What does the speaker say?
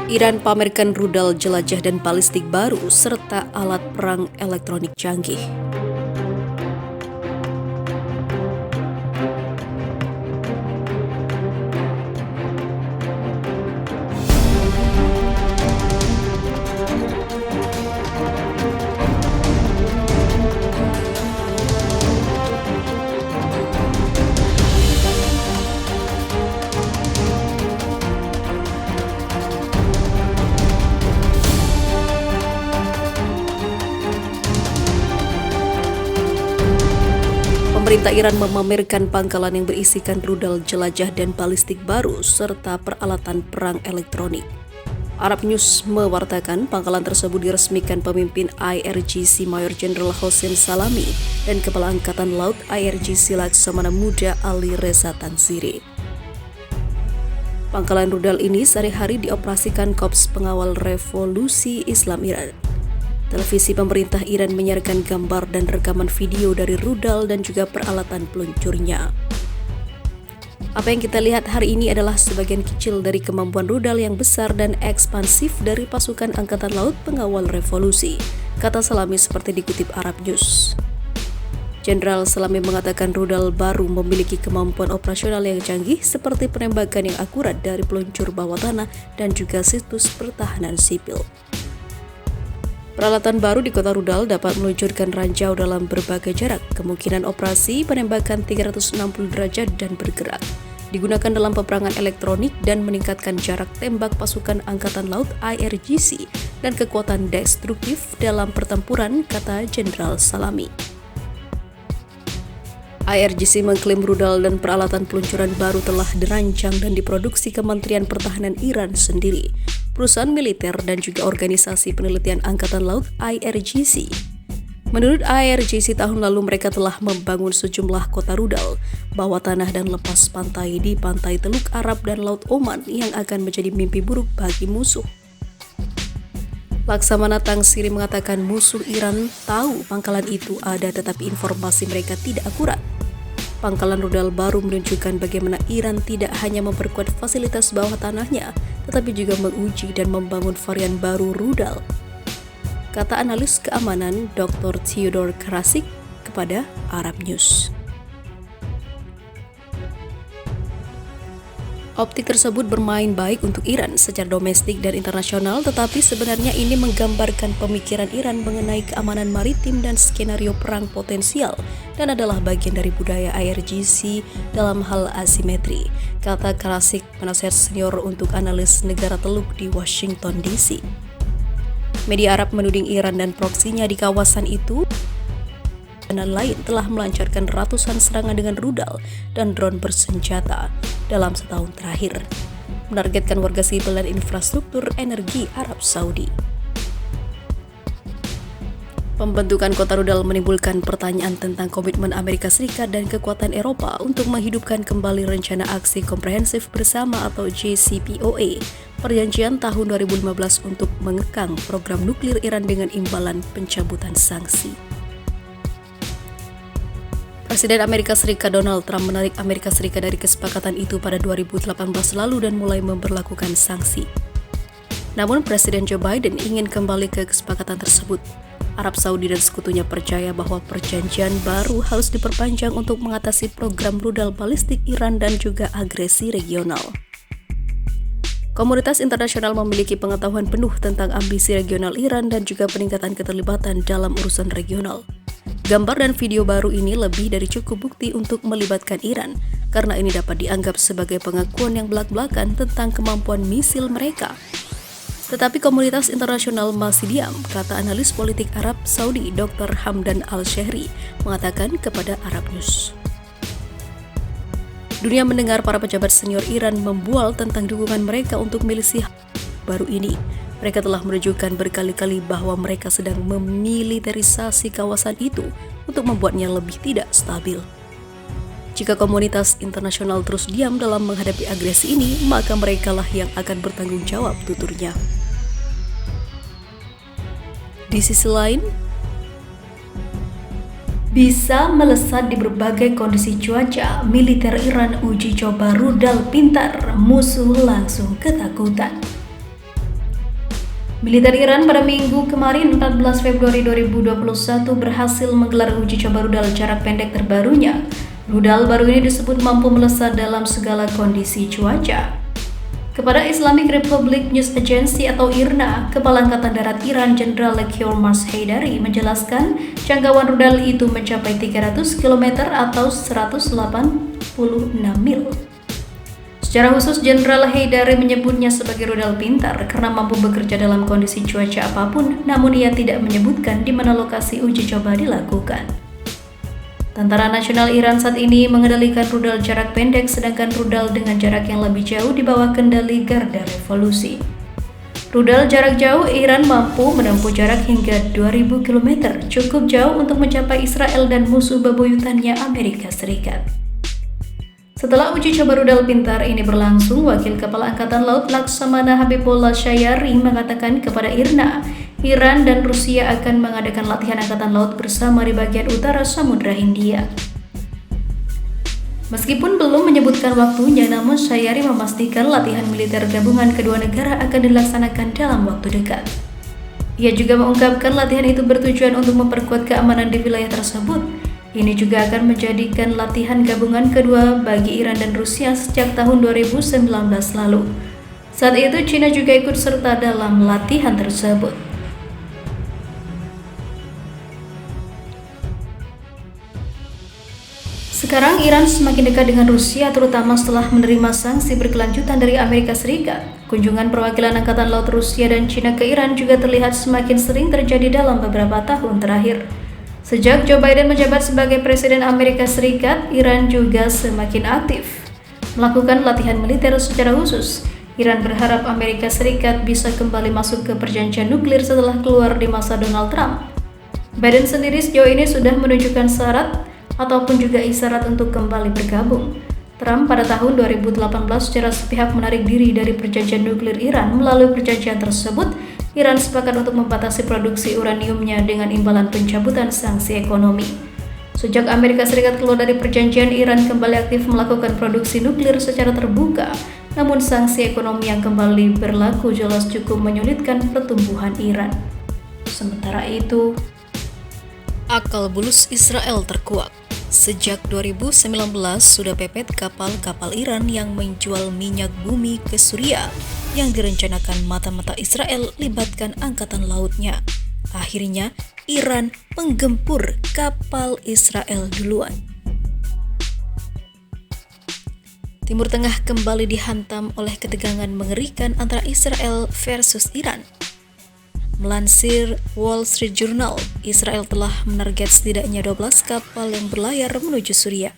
Iran pamerkan rudal jelajah dan balistik baru serta alat perang elektronik canggih. Pemerintah Iran memamerkan pangkalan yang berisikan rudal jelajah dan balistik baru serta peralatan perang elektronik. Arab News mewartakan pangkalan tersebut diresmikan pemimpin IRGC Mayor Jenderal Hossein Salami dan Kepala Angkatan Laut IRGC Laksamana Muda Ali Reza Tansiri. Pangkalan rudal ini sehari-hari dioperasikan Korps Pengawal Revolusi Islam Iran. Televisi pemerintah Iran menyiarkan gambar dan rekaman video dari rudal dan juga peralatan peluncurnya. Apa yang kita lihat hari ini adalah sebagian kecil dari kemampuan rudal yang besar dan ekspansif dari pasukan Angkatan Laut Pengawal Revolusi, kata Salami seperti dikutip Arab News. Jenderal Salami mengatakan rudal baru memiliki kemampuan operasional yang canggih seperti penembakan yang akurat dari peluncur bawah tanah dan juga situs pertahanan sipil. Peralatan baru di kota rudal dapat meluncurkan ranjau dalam berbagai jarak, kemungkinan operasi penembakan 360 derajat dan bergerak, digunakan dalam peperangan elektronik dan meningkatkan jarak tembak pasukan Angkatan Laut IRGC dan kekuatan destruktif dalam pertempuran, kata Jenderal Salami. IRGC mengklaim rudal dan peralatan peluncuran baru telah dirancang dan diproduksi Kementerian Pertahanan Iran sendiri, perusahaan militer dan juga organisasi penelitian Angkatan Laut IRGC. Menurut IRGC, tahun lalu mereka telah membangun sejumlah kota rudal, bawah tanah dan lepas pantai di pantai Teluk Arab dan Laut Oman yang akan menjadi mimpi buruk bagi musuh. Laksamana Tansiri mengatakan musuh Iran tahu pangkalan itu ada tetapi informasi mereka tidak akurat. Pangkalan rudal baru menunjukkan bagaimana Iran tidak hanya memperkuat fasilitas bawah tanahnya, tetapi juga menguji dan membangun varian baru rudal, kata analis keamanan Dr. Theodore Karasik kepada Arab News. Optik tersebut bermain baik untuk Iran secara domestik dan internasional, tetapi sebenarnya ini menggambarkan pemikiran Iran mengenai keamanan maritim dan skenario perang potensial dan adalah bagian dari budaya IRGC dalam hal asimetri, kata Karasik, penasihat senior untuk analis negara Teluk di Washington DC. Media Arab menuding Iran dan proksinya di kawasan itu dan lain telah melancarkan ratusan serangan dengan rudal dan drone bersenjata dalam setahun terakhir, menargetkan warga sipil dan infrastruktur energi Arab Saudi. Pembentukan kota rudal menimbulkan pertanyaan tentang komitmen Amerika Serikat dan kekuatan Eropa untuk menghidupkan kembali rencana aksi komprehensif bersama atau JCPOA, perjanjian tahun 2015 untuk mengekang program nuklir Iran dengan imbalan pencabutan sanksi. Presiden Amerika Serikat Donald Trump menarik Amerika Serikat dari kesepakatan itu pada 2018 lalu dan mulai memberlakukan sanksi. Namun Presiden Joe Biden ingin kembali ke kesepakatan tersebut. Arab Saudi dan sekutunya percaya bahwa perjanjian baru harus diperpanjang untuk mengatasi program rudal balistik Iran dan juga agresi regional. Komunitas internasional memiliki pengetahuan penuh tentang ambisi regional Iran dan juga peningkatan keterlibatan dalam urusan regional. Gambar dan video baru ini lebih dari cukup bukti untuk melibatkan Iran, karena ini dapat dianggap sebagai pengakuan yang belak-belakan tentang kemampuan misil mereka. Tetapi komunitas internasional masih diam, kata analis politik Arab Saudi Dr. Hamdan Al-Shehri mengatakan kepada Arab News. Dunia mendengar para pejabat senior Iran membual tentang dukungan mereka untuk milisi baru ini. Mereka telah menunjukkan berkali-kali bahwa mereka sedang memiliterisasi kawasan itu untuk membuatnya lebih tidak stabil. Jika komunitas internasional terus diam dalam menghadapi agresi ini, maka merekalah yang akan bertanggung jawab, tuturnya. Di sisi lain, bisa melesat di berbagai kondisi cuaca, militer Iran uji coba rudal pintar, musuh langsung ketakutan. Militer Iran pada Minggu kemarin 14 Februari 2021 berhasil menggelar uji coba rudal jarak pendek terbarunya. Rudal baru ini disebut mampu melesat dalam segala kondisi cuaca. Kepada Islamic Republic News Agency atau IRNA, Kepala Angkatan Darat Iran Jenderal Lekhyur Mars Haidari menjelaskan jangkauan rudal itu mencapai 300 km atau 186 mil. Secara khusus, Jenderal Haidari menyebutnya sebagai rudal pintar karena mampu bekerja dalam kondisi cuaca apapun, namun ia tidak menyebutkan di mana lokasi uji coba dilakukan. Tentara Nasional Iran saat ini mengendalikan rudal jarak pendek, sedangkan rudal dengan jarak yang lebih jauh di bawah kendali Garda Revolusi. Rudal jarak jauh Iran mampu menempuh jarak hingga 2000 km, cukup jauh untuk mencapai Israel dan musuh bebuyutannya Amerika Serikat. Setelah uji coba rudal pintar ini berlangsung, Wakil Kepala Angkatan Laut Laksamana Habibullah Syayari mengatakan kepada IRNA, Iran dan Rusia akan mengadakan latihan angkatan laut bersama di bagian utara Samudra Hindia. Meskipun belum menyebutkan waktunya, namun Syayari memastikan latihan militer gabungan kedua negara akan dilaksanakan dalam waktu dekat. Ia juga mengungkapkan latihan itu bertujuan untuk memperkuat keamanan di wilayah tersebut. Ini juga akan menjadikan latihan gabungan kedua bagi Iran dan Rusia sejak tahun 2019 lalu. Saat itu China juga ikut serta dalam latihan tersebut. Sekarang Iran semakin dekat dengan Rusia, terutama setelah menerima sanksi berkelanjutan dari Amerika Serikat. Kunjungan perwakilan Angkatan Laut Rusia dan China ke Iran juga terlihat semakin sering terjadi dalam beberapa tahun terakhir. Sejak Joe Biden menjabat sebagai Presiden Amerika Serikat, Iran juga semakin aktif melakukan latihan militer secara khusus. Iran berharap Amerika Serikat bisa kembali masuk ke perjanjian nuklir setelah keluar di masa Donald Trump. Biden sendiri sejauh ini sudah menunjukkan syarat ataupun juga isyarat untuk kembali bergabung. Trump pada tahun 2018 secara sepihak menarik diri dari perjanjian nuklir Iran. Melalui perjanjian tersebut, Iran sepakat untuk membatasi produksi uraniumnya dengan imbalan pencabutan sanksi ekonomi. Sejak Amerika Serikat keluar dari perjanjian, Iran kembali aktif melakukan produksi nuklir secara terbuka. Namun sanksi ekonomi yang kembali berlaku jelas cukup menyulitkan pertumbuhan Iran. Sementara itu, akal bulus Israel terkuak. Sejak 2019 sudah pepet kapal-kapal Iran yang menjual minyak bumi ke Suriah yang direncanakan mata-mata Israel libatkan angkatan lautnya. Akhirnya Iran menggempur kapal Israel duluan. Timur Tengah kembali dihantam oleh ketegangan mengerikan antara Israel versus Iran. Melansir Wall Street Journal, Israel telah menarget setidaknya 12 kapal yang berlayar menuju Suriah.